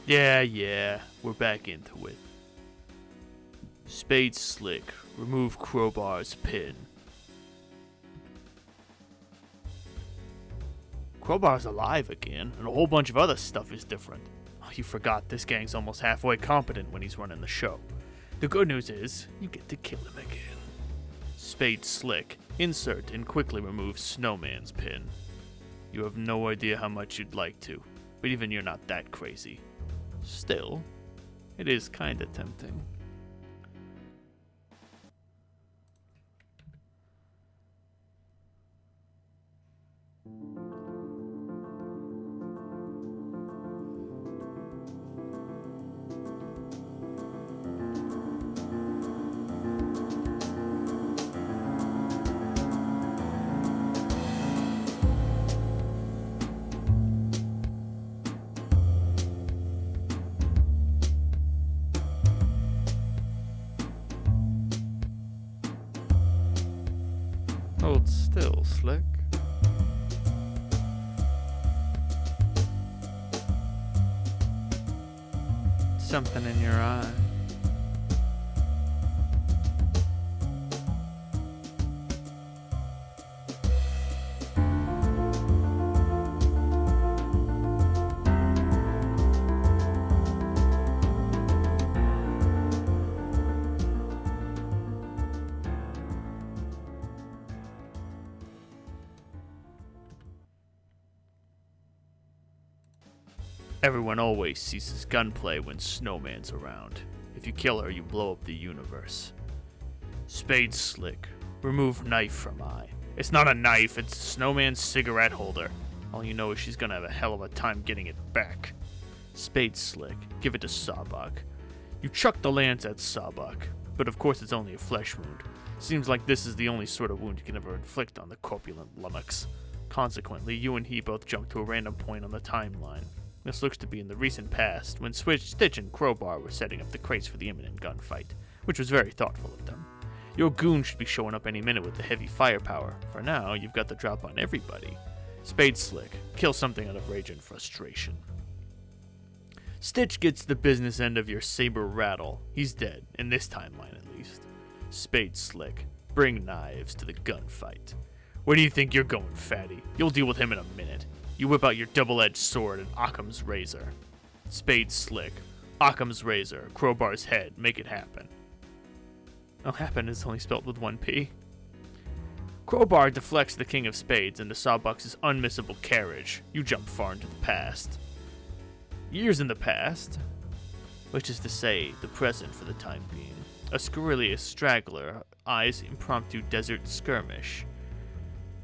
Yeah, we're back into it. Spade Slick, remove Crowbar's pin. Crowbar's alive again, and a whole bunch of other stuff is different. Oh, you forgot, this gang's almost halfway competent when he's running the show. The good news is, you get to kill him again. Spade Slick, insert and quickly remove Snowman's pin. You have no idea how much you'd like to, but even you're not that crazy. Still, it is kinda tempting. Hold still, Slick. Something in your eye. Everyone always ceases gunplay when Snowman's around. If you kill her, you blow up the universe. Spade Slick, remove knife from eye. It's not a knife, it's Snowman's cigarette holder. All you know is she's gonna have a hell of a time getting it back. Spade Slick, give it to Sawbuck. You chuck the lance at Sawbuck, but of course it's only a flesh wound. Seems like this is the only sort of wound you can ever inflict on the corpulent lummox. Consequently, you and he both jump to a random point on the timeline. This looks to be in the recent past, when Stitch and Crowbar were setting up the crates for the imminent gunfight, which was very thoughtful of them. Your goon should be showing up any minute with the heavy firepower. For now, you've got the drop on everybody. Spade Slick, kill something out of rage and frustration. Stitch gets the business end of your saber rattle. He's dead, in this timeline at least. Spade Slick, bring knives to the gunfight. Where do you think you're going, fatty? You'll deal with him in a minute. You whip out your double-edged sword and Occam's razor. Spade Slick, Occam's razor, Crowbar's head, make it happen. Oh, happen is only spelled with one P. Crowbar deflects the King of Spades into Sawbuck's unmissable carriage. You jump far into the past. Years in the past, which is to say, the present for the time being, a scurrilous straggler eyes impromptu desert skirmish.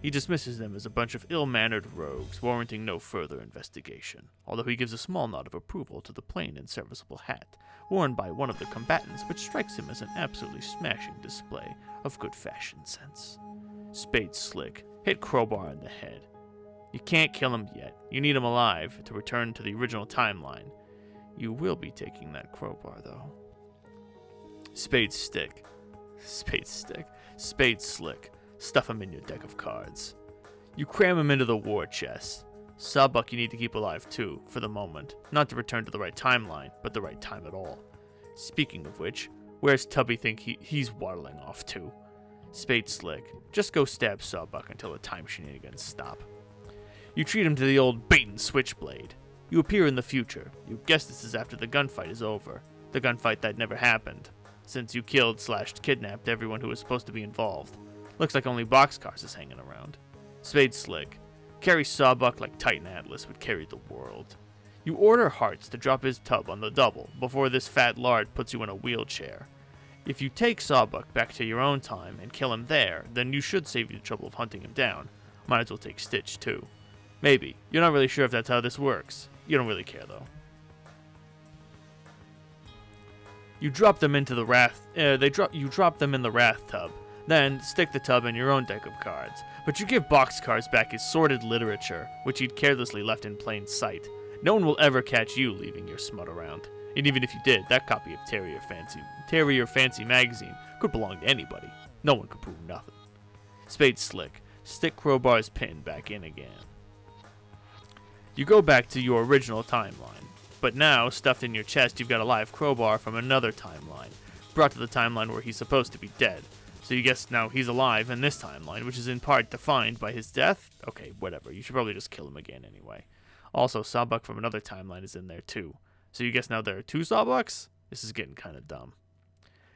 He dismisses them as a bunch of ill-mannered rogues, warranting no further investigation, although he gives a small nod of approval to the plain and serviceable hat, worn by one of the combatants, which strikes him as an absolutely smashing display of good fashion sense. Spade Slick, hit Crowbar in the head. You can't kill him yet. You need him alive to return to the original timeline. You will be taking that crowbar, though. Spade Slick, stuff him in your deck of cards. You cram him into the war chest. Sawbuck you need to keep alive too, for the moment. Not to return to the right timeline, but the right time at all. Speaking of which, where's Tubby think he's waddling off to? Spade Slick, just go stab Sawbuck until the time shenanigans stop. You treat him to the old bait-and switchblade. You appear in the future. You guess this is after the gunfight is over. The gunfight that never happened, since you killed/kidnapped everyone who was supposed to be involved. Looks like only Boxcars is hanging around. Spade Slick, carry Sawbuck like Titan Atlas would carry the world. You order Hearts to drop his tub on the double before this fat lard puts you in a wheelchair. If you take Sawbuck back to your own time and kill him there, then you should save you the trouble of hunting him down. Might as well take Stitch too. Maybe. You're not really sure if that's how this works. You don't really care though. You drop them into the you drop them in the Wrath tub. Then, stick the tub in your own deck of cards. But you give Boxcars back his sordid literature, which he'd carelessly left in plain sight. No one will ever catch you leaving your smut around. And even if you did, that copy of Terrier Fancy magazine could belong to anybody. No one could prove nothing. Spade Slick, stick Crowbar's pin back in again. You go back to your original timeline, But now, stuffed in your chest, you've got a live crowbar from another timeline, brought to the timeline where he's supposed to be dead. So you guess now he's alive in this timeline, which is in part defined by his death? Okay, whatever. You should probably just kill him again anyway. Also, Sawbuck from another timeline is in there too. So you guess now there are 2 Sawbucks? This is getting kind of dumb.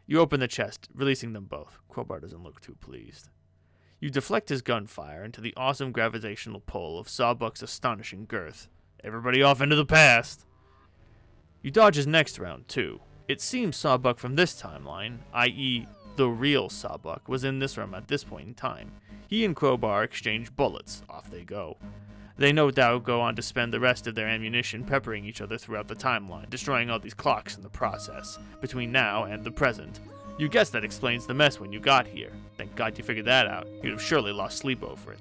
You open the chest, releasing them both. Crowbar doesn't look too pleased. You deflect his gunfire into the awesome gravitational pull of Sawbuck's astonishing girth. Everybody off into the past! You dodge his next round too. It seems Sawbuck from this timeline, i.e., the real Sawbuck, was in this room at this point in time. He and Crowbar exchange bullets. Off they go. They no doubt go on to spend the rest of their ammunition peppering each other throughout the timeline, destroying all these clocks in the process, between now and the present. You guess that explains the mess when you got here. Thank God you figured that out. You'd have surely lost sleep over it.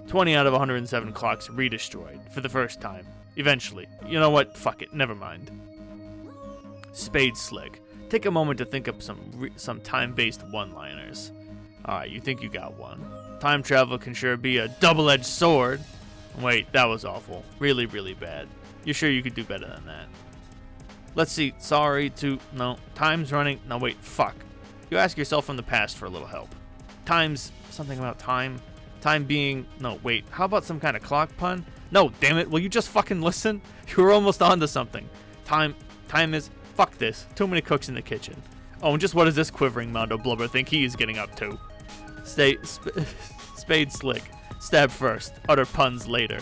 20 out of 107 clocks redestroyed, for the first time. Eventually. You know what? Fuck it. Never mind. Spade Slick. Take a moment to think up some time-based one-liners. Alright, you think you got one. Time travel can sure be a double-edged sword. Wait, that was awful. Really, really bad. You're sure you could do better than that? Let's see. Sorry to... No. Time's running... No, wait. Fuck. You ask yourself from the past for a little help. Time's... Something about time? Time being... No, wait. How about some kind of clock pun? No, damn it. Will you just fucking listen? You were almost onto something. Time is... Fuck this. Too many cooks in the kitchen. Oh, and just what does this quivering Mondo Blubber think he is getting up to? Spade Slick. Stab first. Utter puns later.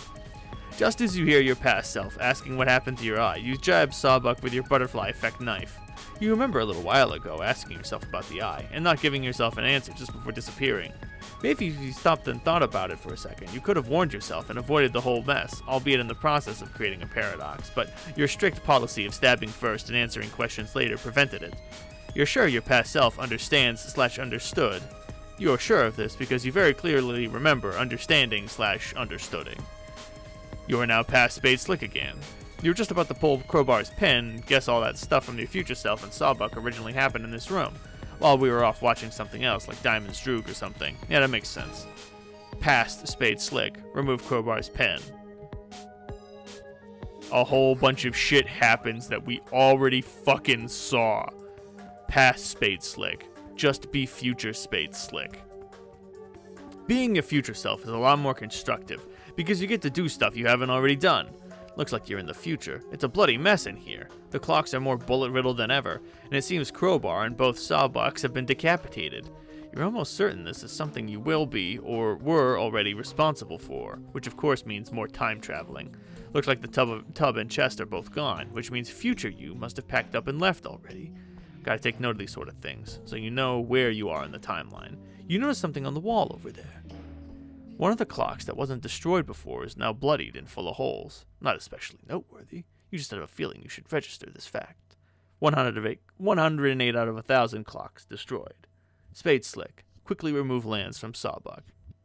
Just as you hear your past self asking what happened to your eye, you jab Sawbuck with your butterfly effect knife. You remember a little while ago asking yourself about the eye, and not giving yourself an answer just before disappearing. Maybe if you stopped and thought about it for a second, you could have warned yourself and avoided the whole mess, albeit in the process of creating a paradox, but your strict policy of stabbing first and answering questions later prevented it. You're sure your past self understands/understood. You are sure of this because you very clearly remember understanding/understooding. You are now past Spade Slick again. You were just about to pull Crowbar's pin and guess all that stuff from your future self and Sawbuck originally happened in this room, while we were off watching something else like Diamond's Droog or something. Yeah, that makes sense. Past Spade Slick. Remove Crowbar's pen. A whole bunch of shit happens that we already fucking saw. Past Spade Slick. Just be future Spade Slick. Being your future self is a lot more constructive, because you get to do stuff you haven't already done. Looks like you're in the future. It's a bloody mess in here. The clocks are more bullet-riddled than ever, and it seems Crowbar and both Sawbucks have been decapitated. You're almost certain this is something you will be, or were already responsible for, which of course means more time traveling. Looks like the tub and chest are both gone, which means future you must have packed up and left already. Gotta take note of these sort of things, so you know where you are in the timeline. You notice something on the wall over there. One of the clocks that wasn't destroyed before is now bloodied and full of holes. Not especially noteworthy. You just have a feeling you should register this fact. 108 out of 1,000 clocks destroyed. Spade Slick. Quickly remove Lance from Sawbuck.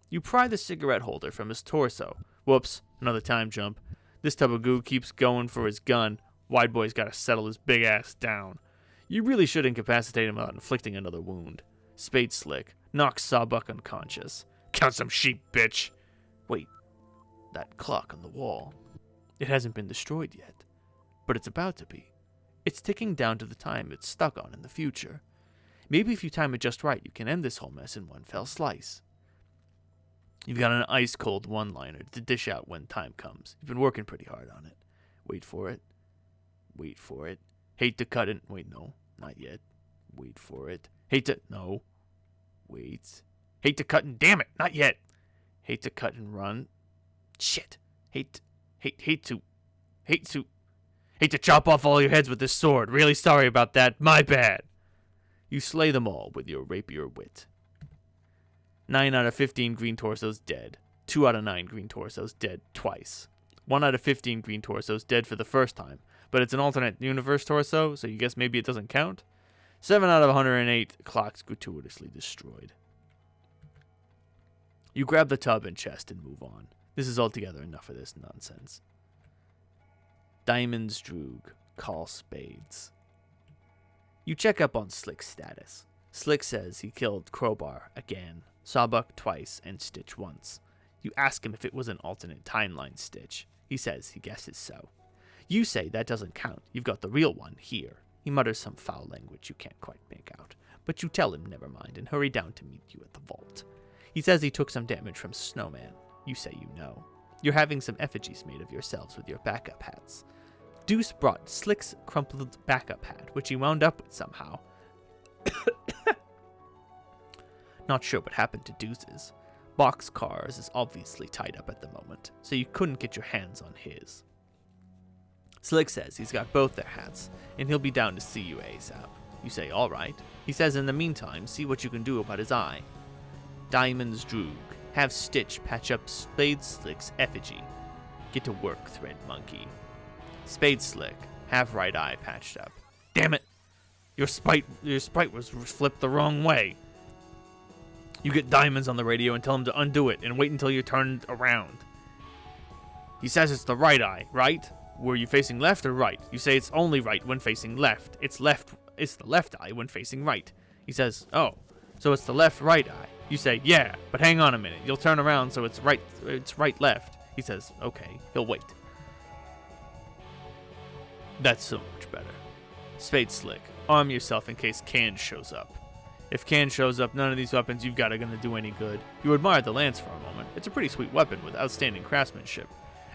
You pry the cigarette holder from his torso. Whoops, another time jump. This tub of goo keeps going for his gun. Wide Boy's gotta settle his big ass down. You really should incapacitate him without inflicting another wound. Spade Slick. Knocks Sawbuck unconscious. Count some sheep, bitch. Wait, that clock on the wall. It hasn't been destroyed yet, but it's about to be. It's ticking down to the time it's stuck on in the future. Maybe if you time it just right, you can end this whole mess in one fell slice. You've got an ice-cold one-liner to dish out when time comes. You've been working pretty hard on it. Wait for it. Wait for it. Hate to cut it. Wait, no, not yet. Wait for it. Hate to... No. Wait. Hate to cut and... Damn it, not yet. Hate to cut and run. Shit. Hate to chop off all your heads with this sword. Really sorry about that. My bad. You slay them all with your rapier wit. 9 out of 15 green torsos dead. 2 out of 9 green torsos dead twice. 1 out of 15 green torsos dead for the first time, but it's an alternate universe torso, so you guess maybe it doesn't count? 7 out of 108 clocks gratuitously destroyed. You grab the tub and chest and move on. This is altogether enough of this nonsense. Diamond's Droog. Call spades. You check up on Slick's status. Slick says he killed Crowbar again, Sawbuck twice, and Stitch once. You ask him if it was an alternate timeline Stitch. He says he guesses so. You say that doesn't count. You've got the real one here. He mutters some foul language you can't quite make out, but you tell him never mind and hurry down to meet you at the vault. He says he took some damage from Snowman. You say you know. You're having some effigies made of yourselves with your backup hats. Deuce brought Slick's crumpled backup hat, which he wound up with somehow. Not sure what happened to Deuce's. Boxcars is obviously tied up at the moment, so you couldn't get your hands on his. Slick says he's got both their hats, and he'll be down to see you ASAP. You say, alright. He says in the meantime, see what you can do about his eye. Diamond's Droog. Have Stitch patch up Spade Slick's effigy. Get to work, Thread Monkey. Spade Slick. Have right eye patched up. Damn it! Your sprite was flipped the wrong way. You get Diamonds on the radio and tell him to undo it and wait until you're turned around. He says it's the right eye, right? Were you facing left or right? You say it's only right when facing left. It's the left eye when facing right. He says, oh, so it's the left-right eye. You say, yeah, but hang on a minute. You'll turn around so it's right-left. He says, okay, he'll wait. That's so much better. Spade Slick, arm yourself in case Can shows up. If Can shows up, none of these weapons you've got are going to do any good. You admire the lance for a moment. It's a pretty sweet weapon with outstanding craftsmanship.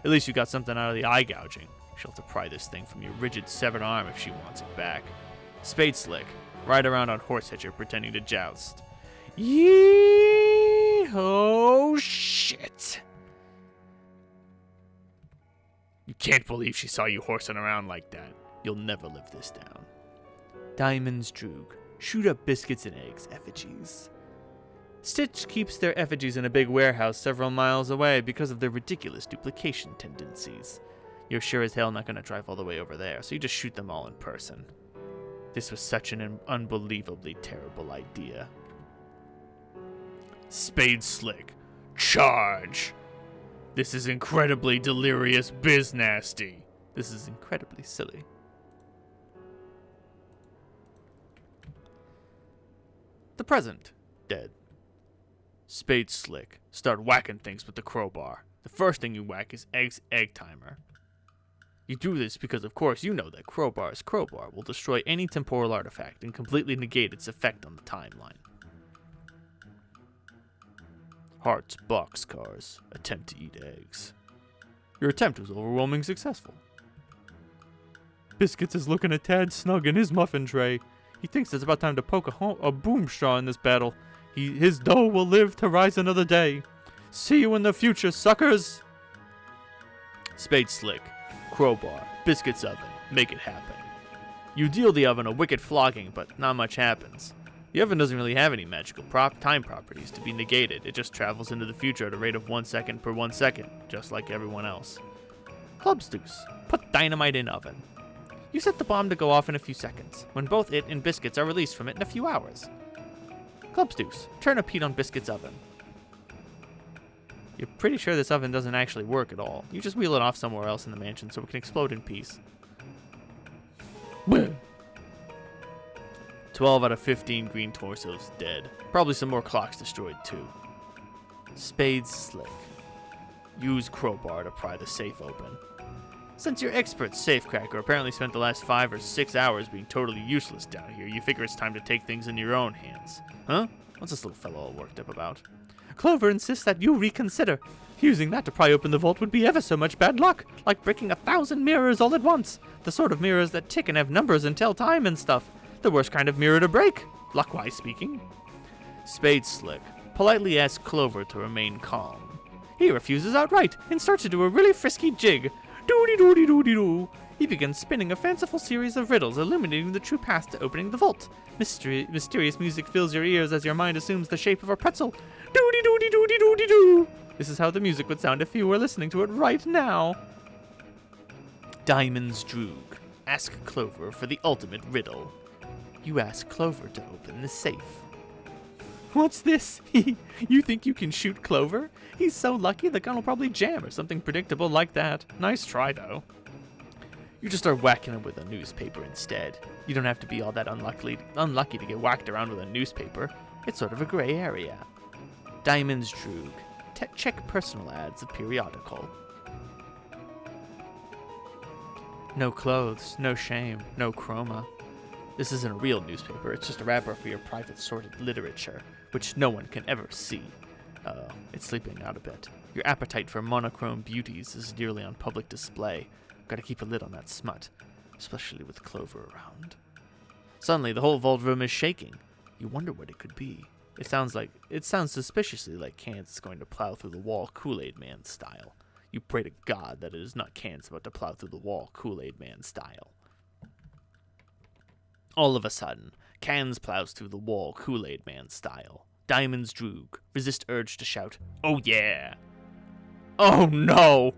At least you got something out of the eye gouging. She'll have to pry this thing from your rigid severed arm if she wants it back. Spade Slick, ride around on Horsehitcher pretending to joust. Yee! Oh, shit! You can't believe she saw you horsing around like that. You'll never live this down. Diamond's Droog. Shoot up biscuits and eggs effigies. Stitch keeps their effigies in a big warehouse several miles away because of their ridiculous duplication tendencies. You're sure as hell not going to drive all the way over there, so you just shoot them all in person. This was such an unbelievably terrible idea. Spade Slick. Charge! This is incredibly delirious biznasty. This is incredibly silly. The present. Dead. Spade Slick. Start whacking things with the crowbar. The first thing you whack is egg timer. You do this because, of course, you know that crowbar will destroy any temporal artifact and completely negate its effect on the timeline. Heart's boxcars. Attempt to eat eggs. Your attempt was overwhelmingly successful. Biscuits is looking a tad snug in his muffin tray. He thinks it's about time to poke a boom straw in this battle. His dough will live to rise another day. See you in the future, suckers! Spade Slick. Crowbar. Biscuits oven. Make it happen. You deal the oven a wicked flogging, but not much happens. The oven doesn't really have any magical time properties to be negated. It just travels into the future at a rate of 1 second per 1 second, just like everyone else. Club's Deuce. Put dynamite in oven. You set the bomb to go off in a few seconds, when both it and biscuits are released from it in a few hours. Club's Deuce. Turn a peat on biscuits oven. You're pretty sure this oven doesn't actually work at all. You just wheel it off somewhere else in the mansion so it can explode in peace. 12 out of 15 green torsos dead. Probably some more clocks destroyed too. Spade Slick. Use crowbar to pry the safe open. Since your expert safecracker apparently spent the last 5 or 6 hours being totally useless down here, you figure it's time to take things in your own hands. Huh? What's this little fellow all worked up about? Clover insists that you reconsider. Using that to pry open the vault would be ever so much bad luck, like breaking 1,000 mirrors all at once. The sort of mirrors that tick and have numbers and tell time and stuff. The worst kind of mirror to break, luck-wise speaking. Spade Slick politely asks Clover to remain calm. He refuses outright and starts to do a really frisky jig. Doody-doody-doody-doo. He begins spinning a fanciful series of riddles illuminating the true path to opening the vault. Mysterious music fills your ears as your mind assumes the shape of a pretzel. Doody-doody-doody-doody-doo. This is how the music would sound if you were listening to it right now. Diamond's Droog. Ask Clover for the ultimate riddle. You ask Clover to open the safe. What's this? You think you can shoot Clover? He's so lucky the gun will probably jam or something predictable like that. Nice try, though. You just start whacking him with a newspaper instead. You don't have to be all that unlucky to get whacked around with a newspaper. It's sort of a gray area. Diamond's Droog. Check personal ads of periodical. No clothes, no shame, no chroma. This isn't a real newspaper, it's just a wrapper for your private sorted literature, which no one can ever see. It's sleeping out a bit. Your appetite for monochrome beauties is nearly on public display. Gotta keep a lid on that smut, especially with Clover around. Suddenly, the whole vault room is shaking. You wonder what it could be. It sounds suspiciously like Cans is going to plow through the wall Kool-Aid Man style. You pray to God that it is not Cans about to plow through the wall Kool-Aid Man style. All of a sudden, Cans plows through the wall Kool-Aid Man style. Diamonds droog, resist urge to shout, "Oh yeah!" Oh no!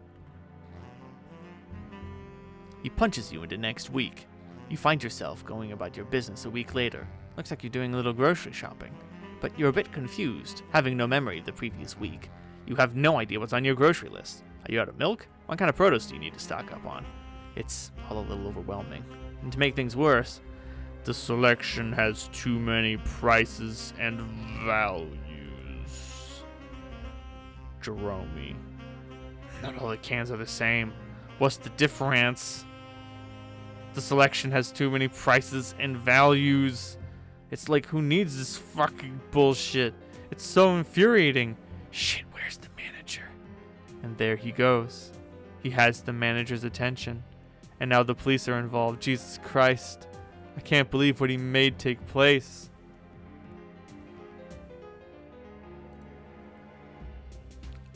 He punches you into next week. You find yourself going about your business a week later. Looks like you're doing a little grocery shopping. But you're a bit confused, having no memory of the previous week. You have no idea what's on your grocery list. Are you out of milk? What kind of produce do you need to stock up on? It's all a little overwhelming. And to make things worse, the selection has too many prices and values. Jerome. Not all the cans are the same. What's the difference? The selection has too many prices and values. It's like, who needs this fucking bullshit? It's so infuriating. Shit, where's the manager? And there he goes. He has the manager's attention. And now the police are involved. Jesus Christ. I can't believe what he made take place.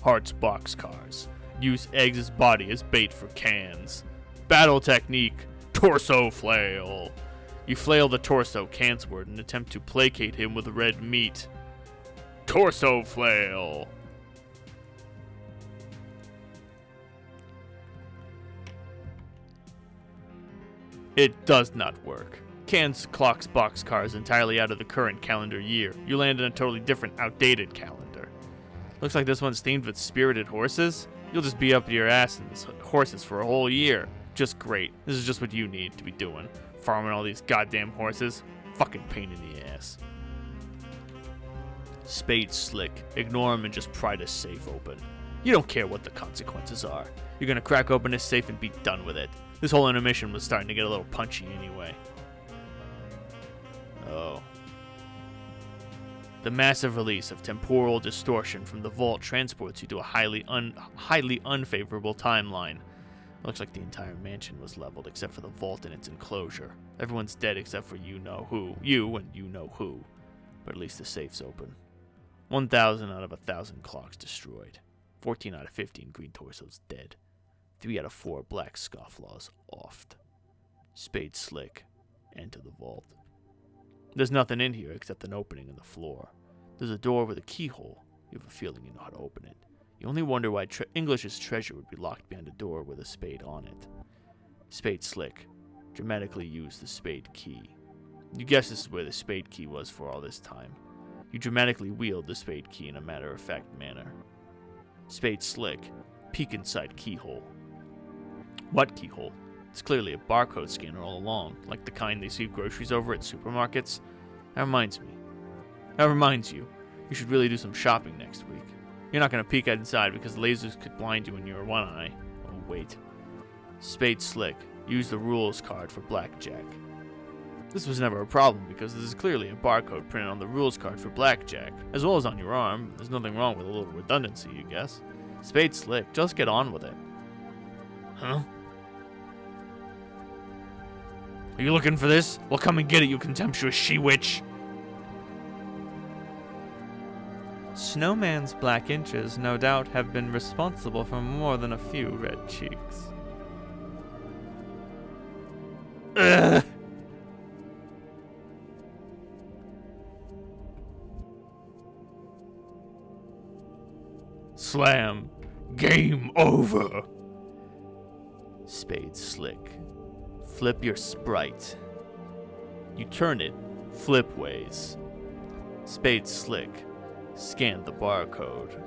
Hearts boxcars. Use Eggs' body as bait for Cans. Battle technique. Torso flail. You flail the torso Cansward and attempt to placate him with red meat. Torso flail. It does not work. Cans clocks boxcars entirely out of the current calendar year. You land in a totally different, outdated calendar. Looks like this one's themed with spirited horses. You'll just be up your ass in these horses for a whole year. Just great. This is just what you need to be doing. Farming all these goddamn horses. Fucking pain in the ass. Spade slick. Ignore him and just pry this safe open. You don't care what the consequences are. You're gonna crack open this safe and be done with it. This whole intermission was starting to get a little punchy anyway. Oh. The massive release of temporal distortion from the vault transports you to a highly unfavorable timeline. Looks like the entire mansion was leveled except for the vault and its enclosure. Everyone's dead except for you know who. You and you know who. But at least the safe's open. 1,000 out of 1,000 clocks destroyed. 14 out of 15 green torsos dead. 3 out of 4 black scofflaws offed. Spade slick. Enter the vault. There's nothing in here except an opening in the floor. There's a door with a keyhole. You have a feeling you know how to open it. You only wonder why English's treasure would be locked behind a door with a spade on it. Spade slick. Dramatically use the spade key. You guess this is where the spade key was for all this time. You dramatically wield the spade key in a matter-of-fact manner. Spade slick. Peek inside keyhole. What keyhole? It's clearly a barcode scanner all along, like the kind they sweep groceries over at supermarkets. That reminds you. You should really do some shopping next week. You're not going to peek inside because lasers could blind you in your one eye. Oh, wait. Spade slick. Use the rules card for blackjack. This was never a problem because this is clearly a barcode printed on the rules card for blackjack, as well as on your arm. There's nothing wrong with a little redundancy, you guess. Spade slick. Just get on with it. Huh? Are you looking for this? Well, come and get it, you contemptuous she-witch. Snowman's black inches no doubt have been responsible for more than a few red cheeks. Ugh. Slam. Game over. Spade slick. Flip your sprite. You turn it flip ways. Spade slick. Scan the barcode.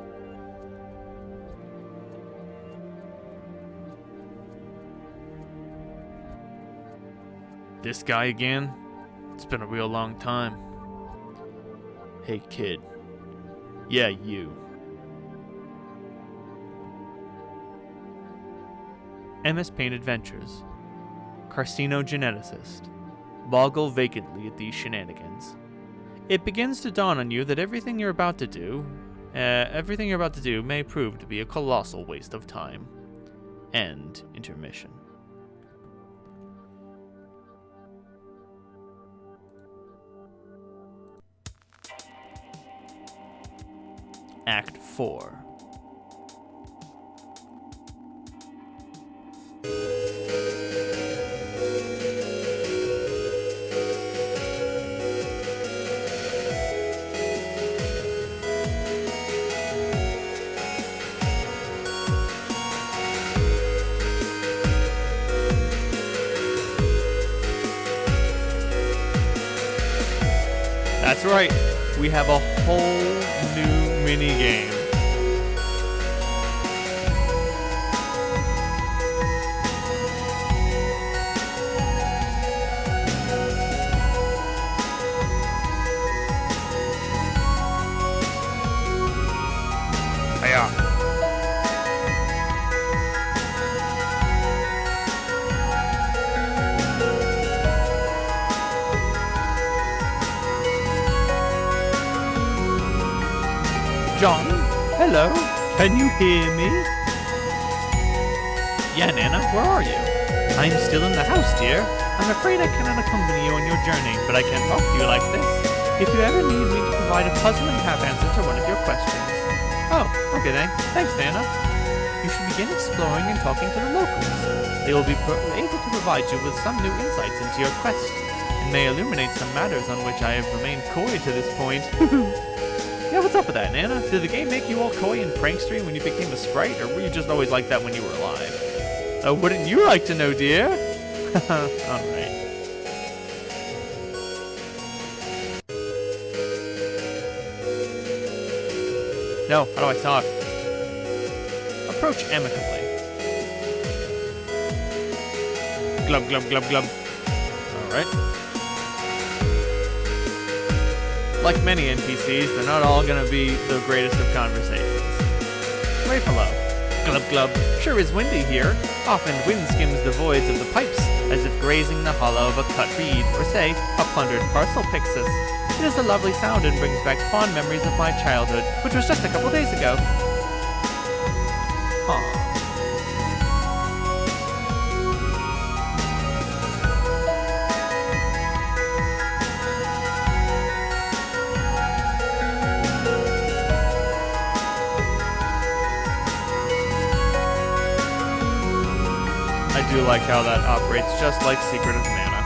This guy again? It's been a real long time. Hey kid. Yeah, you. MS Paint Adventures. carcinogeneticist, boggle vacantly at these shenanigans. It begins to dawn on you that everything you're about to do may prove to be a colossal waste of time. End intermission. Act 4. That's right, we have a whole new mini game. Hiya. John, hello, can you hear me? Yeah, Nana, where are you? I'm still in the house, dear. I'm afraid I cannot accompany you on your journey, but I can talk to you like this. If you ever need me to provide a puzzling half-answer to one of your questions. Oh, okay then. Thanks, Nana. You should begin exploring and talking to the locals. They will be able to provide you with some new insights into your quest, and may illuminate some matters on which I have remained coy to this point. Yeah, what's up with that, Nana? Did the game make you all coy and prankstery when you became a sprite, or were you just always like that when you were alive? Wouldn't you like to know, dear? Alright. No, how do I talk? Approach amicably. Glub, glub, glub, glub. Alright. Like many NPCs, they're not all gonna be the greatest of conversations. Wave hello. Glub glub. Sure is windy here. Often wind skims the voids of the pipes, as if grazing the hollow of a cut reed, or say, a plundered parcel pyxis. It is a lovely sound and brings back fond memories of my childhood, which was just a couple days ago. Aww. I do like how that operates just like Secret of Mana.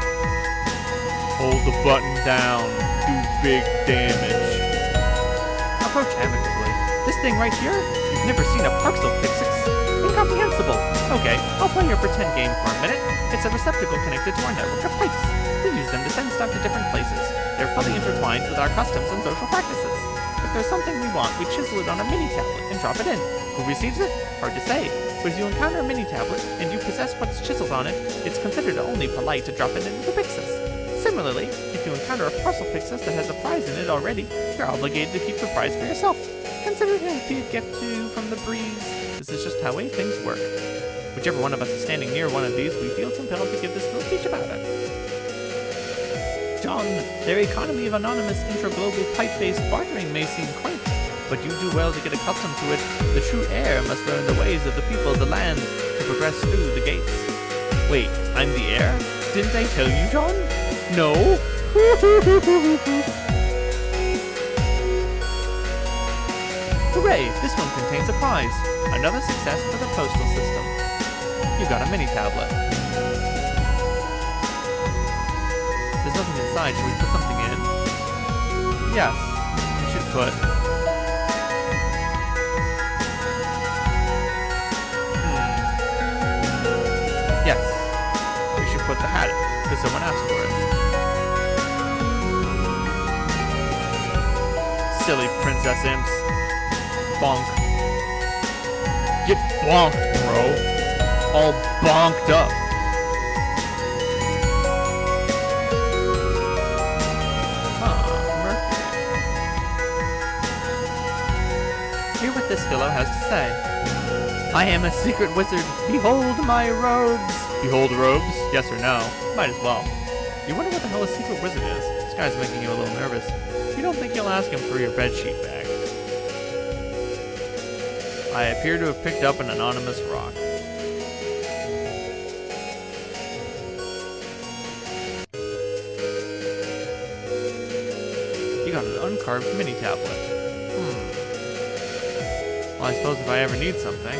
Hold the button down, do big damage. Approach amicably. This thing right here? You've never seen a Parcel Pyxis? Incomprehensible. Okay, I'll play your pretend game for a minute. It's a receptacle connected to our network of pipes. We use them to send stuff to different places. They're fully intertwined with our customs and social practices. If there's something we want, we chisel it on a mini tablet and drop it in. Who receives it? Hard to say. But if you encounter a mini tablet and you possess what's chiseled on it, it's considered only polite to drop it into the Pyxis. Similarly, if you encounter a Parcel Pyxis that has a prize in it already, you're obligated to keep the prize for yourself. Consider it to be a gift to you from the breeze. This is just how things work. Whichever one of us is standing near one of these, we feel compelled to give this little speech about it. John, their economy of anonymous intra-global pipe-based bartering may seem quaint, but you do well to get accustomed to it. The true heir must learn the ways of the people of the land to progress through the gates. Wait, I'm the heir? Didn't I tell you, John? No? Hooray, this one contains a prize. Another success for the postal system. You got a mini tablet. There's nothing inside. Should we put something in? Yes, we should put... Yes, we should put the hat in, because someone asked for it. Silly princess imps. Bonk. Get bonked, bro. All bonked up. Hear what this fellow has to say. I am a secret wizard. Behold my robes. Behold robes? Yes or no? Might as well. You wonder what the hell a secret wizard is? This guy's making you a little nervous. You don't think you'll ask him for your bedsheet back? I appear to have picked up an anonymous rock. You got an uncarved mini tablet. Well, I suppose if I ever need something.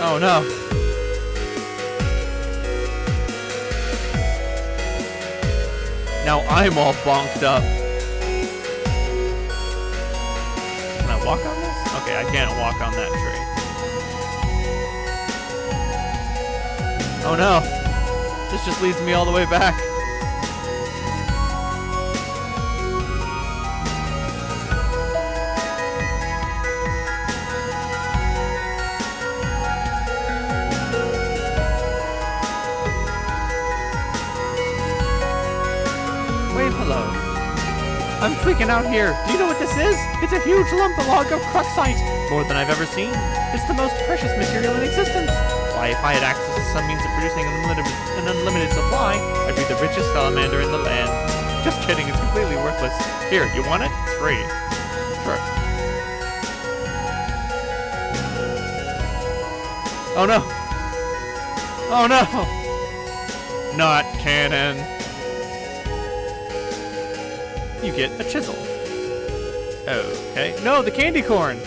Oh no. Now I'm all bonked up. Can I walk on this? Okay, I can't walk on that tree. Oh no. This just leads me all the way back. Hello. I'm freaking out here. Do you know what this is? It's a huge lump log of cruxite. More than I've ever seen. It's the most precious material in existence. Why, if I had access to some means of producing an unlimited supply, I'd be the richest salamander in the land. Just kidding, it's completely worthless. Here, you want it? It's free. Sure. Oh no. Oh no. Not canon. You get a chisel. Okay. No, the candy corn!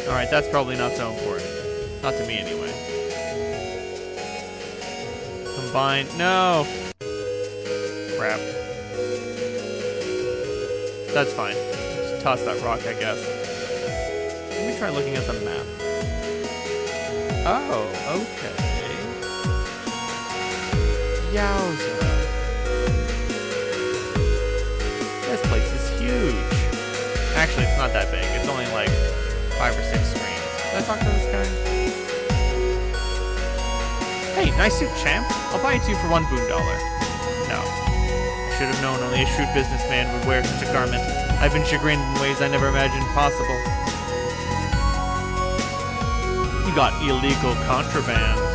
Alright, that's probably not so important. Not to me, anyway. Combine. No! Crap. That's fine. Just toss that rock, I guess. Let me try looking at the map. Oh, okay. Yowza. This place is huge. Actually, it's not that big. It's only like 5 or 6 screens. Did I talk to this guy? Hey, nice suit, champ. I'll buy it to you for $1 boondollar. No. I should have known only a shrewd businessman would wear such a garment. I've been chagrined in ways I never imagined possible. You got illegal contraband.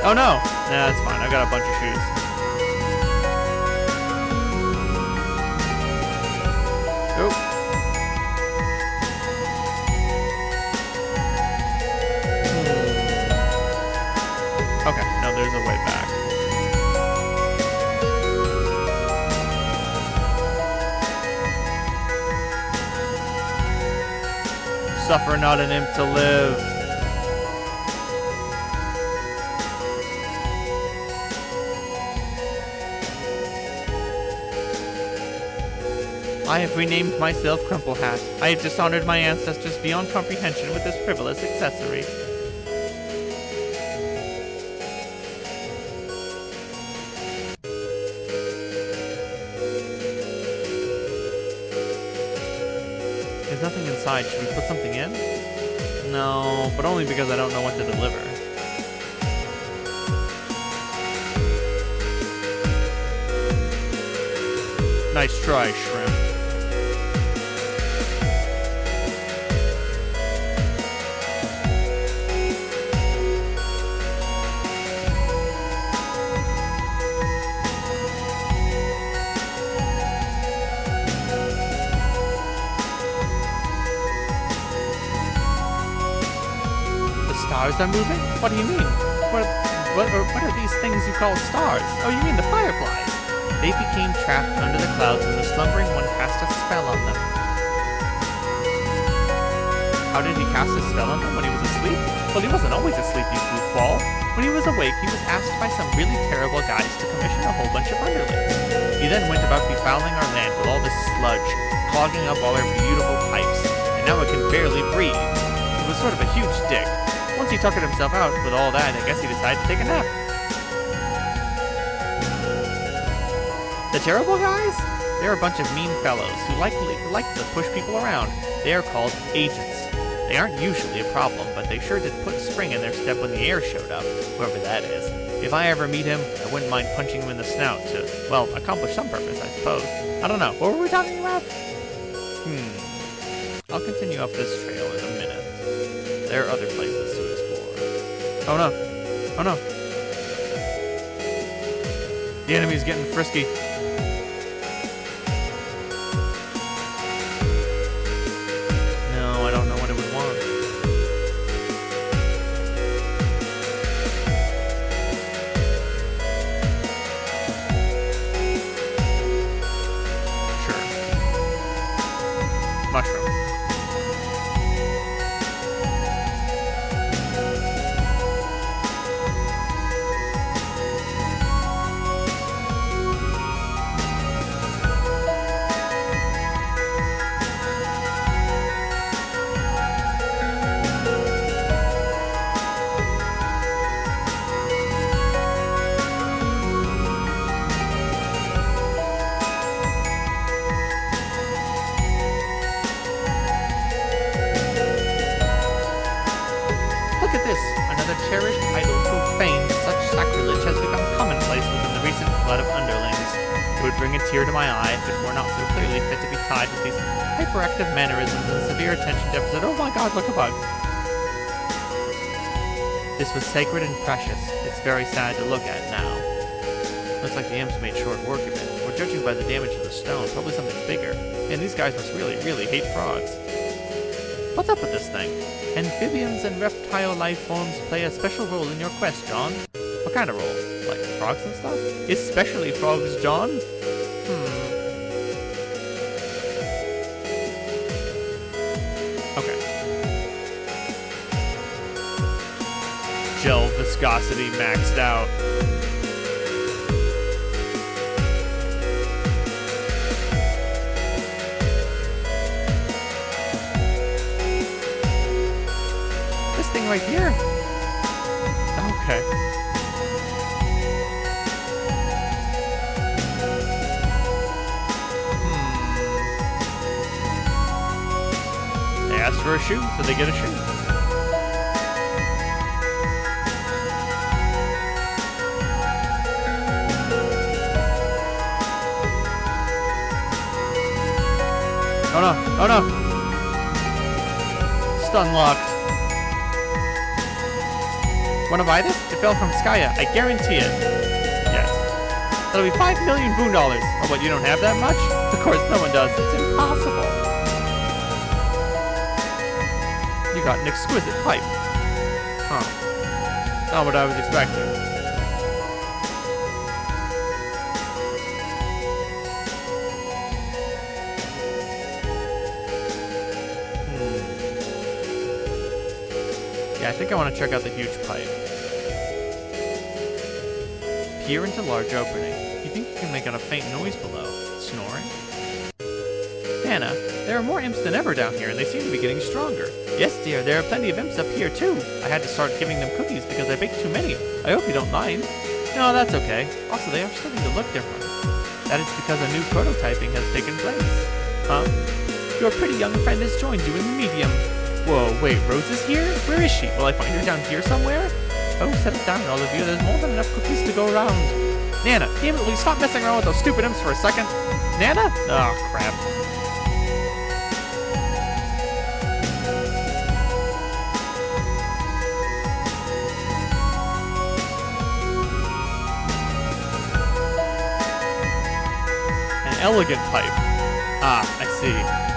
Oh no! Nah, that's fine. I got a bunch of shoes. Oh. Okay, no, there's a way back. Suffer not an imp to live. I have renamed myself Crumple Hat. I have dishonored my ancestors beyond comprehension with this frivolous accessory. There's nothing inside. Should we put something in? No, but only because I don't know what to deliver. Nice try, shrimp. Stars are moving? What do you mean? What are these things you call stars? Oh, you mean the fireflies? They became trapped under the clouds when the slumbering one cast a spell on them. How did he cast a spell on them when he was asleep? Well, he wasn't always asleep, you goofball. When he was awake, he was asked by some really terrible guys to commission a whole bunch of underlings. He then went about befouling our land with all this sludge, clogging up all our beautiful pipes, and now it can barely breathe. It was sort of a huge dick. Once he tuckered himself out with all that, I guess he decided to take a nap. The terrible guys? They're a bunch of mean fellows who like to push people around. They are called agents. They aren't usually a problem, but they sure did put a spring in their step when the heir showed up, whoever that is. If I ever meet him, I wouldn't mind punching him in the snout to, well, accomplish some purpose, I suppose. I don't know. What were we talking about? I'll continue up this trail in a minute. There are other places to explore. Oh no. Oh no. The enemy's getting frisky. No, I don't know what it would want. Sure. Mushroom. Look at this! Another cherished idol profaned. Such sacrilege has become commonplace within the recent flood of underlings. It would bring a tear to my eye if it were not so clearly fit to be tied with these hyperactive mannerisms and severe attention deficit. Oh my god, look a bug! This was sacred and precious. It's very sad to look at now. Looks like the imps made short work of it. We're judging by the damage to the stone, probably something bigger. And these guys must really, really hate frogs. What's up with this thing? Amphibians and reptile life forms play a special role in your quest, John. What kind of role? Like frogs and stuff? Especially frogs, John? Okay. Gel viscosity maxed out. Right here. Okay. They asked for a shoe, so they get a shoe. Oh no! Oh no! Stun locked. Wanna buy this? It fell from Skya. I guarantee it. Yes. That'll be 5 million boon dollars. Oh, what, you don't have that much? Of course, no one does. It's impossible. You got an exquisite pipe. Huh. Not what I was expecting. Yeah, I think I want to check out the huge pipe. Peer into large opening. You think you can make out a faint noise below? Snoring? Hannah, there are more imps than ever down here, and they seem to be getting stronger. Yes, dear, there are plenty of imps up here, too. I had to start giving them cookies because I baked too many. I hope you don't mind. No, that's okay. Also, they are starting to look different. That is because a new prototyping has taken place. Huh? Your pretty young friend has joined you in the medium. Whoa, wait, Rose is here? Where is she? Will I find her down here somewhere? Oh, settle down, all of you. There's more than enough cookies to go around. Nana, damn it, will you stop messing around with those stupid imps for a second? Nana? Oh, crap. An elegant pipe. Ah, I see.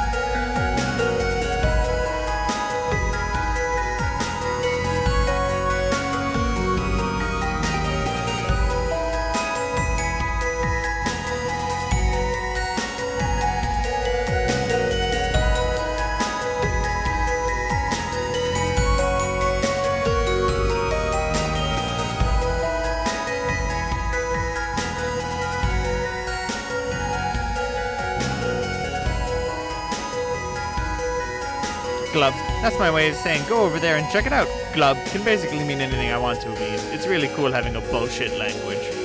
Glub. That's my way of saying go over there and check it out. Glub can basically mean anything I want to mean. It's really cool having a bullshit language.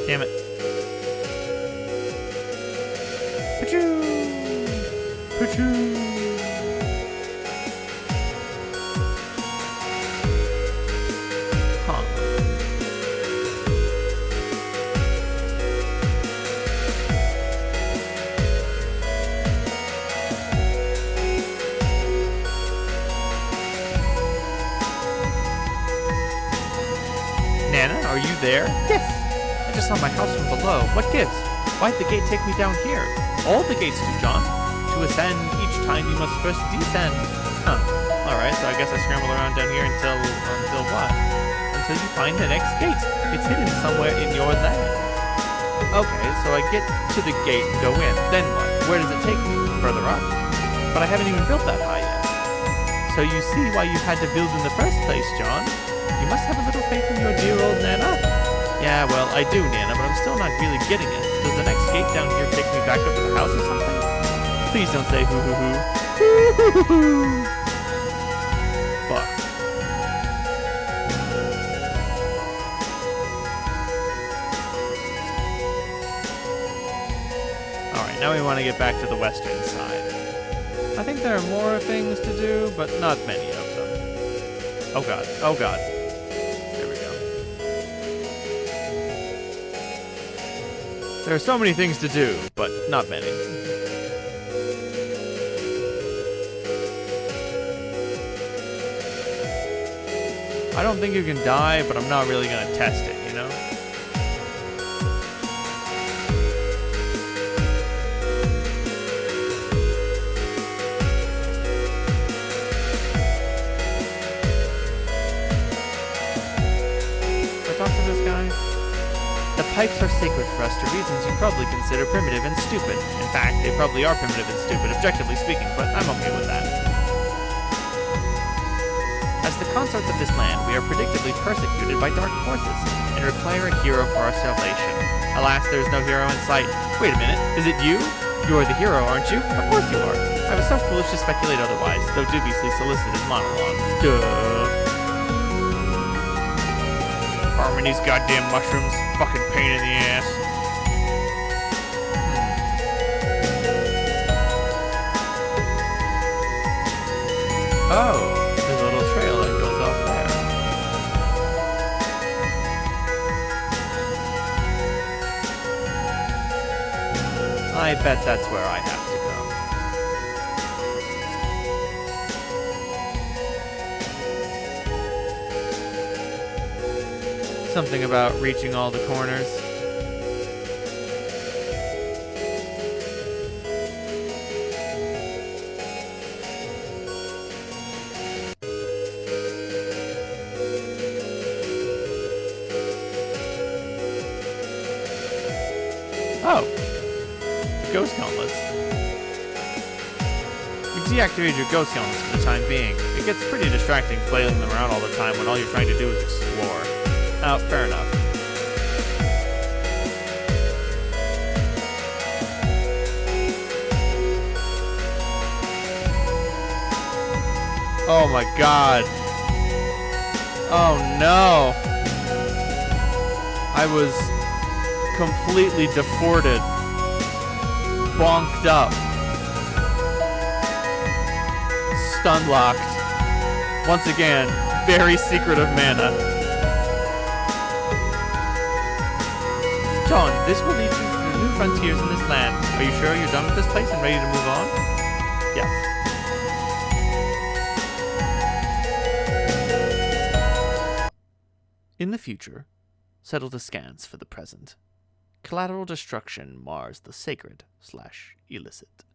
Damn it. Pachoo! Pachoo! Huh. Nana, are you there? Yes. I just saw my house from below. What gives? Why'd the gate take me down here? All the gates do, John. To ascend, each time you must first descend. Huh. Alright, so I guess I scramble around down here until what? Until you find the next gate. It's hidden somewhere in your land. Okay, so I get to the gate and go in. Then what? Where does it take me? Further up? But I haven't even built that high yet. So you see why you had to build in the first place, John. You must have a little faith in your dear old Nana. Yeah, well, I do, Nana, but I'm still not really getting it. Does the next gate down here take me back up to the house or something? Please don't say hoo hoo hoo. Hoo hoo hoo. Fuck. Alright, now we want to get back to the western side. I think there are more things to do, but not many of them. Oh god, oh god. There we go. There are so many things to do, but not many. I don't think you can die, but I'm not really gonna test it, you know? Should I talk to this guy? The pipes are sacred for us to reasons you probably consider primitive and stupid. In fact, they probably are primitive and stupid, objectively speaking, but I'm okay with that. As the consorts of this land, we are predictably persecuted by dark forces, and require a hero for our salvation. Alas, there is no hero in sight. Wait a minute, is it you? You are the hero, aren't you? Of course you are. I was so foolish to speculate otherwise, though dubiously solicited monologue. Duh. Farming these goddamn mushrooms, fucking pain in the ass. Oh. I bet that's where I have to go. Something about reaching all the corners. Oh. Ghost gauntlets. You deactivate your ghost gauntlets for the time being. It gets pretty distracting flailing them around all the time when all you're trying to do is explore. Oh, fair enough. Oh my god. Oh no. I was completely deforted. Bonked up. Stun locked. Once again, very secretive mana. John, this will lead you to the new frontiers in this land. Are you sure you're done with this place and ready to move on? Yes. In the future, settle the scans for the present. Collateral destruction mars the sacred/illicit.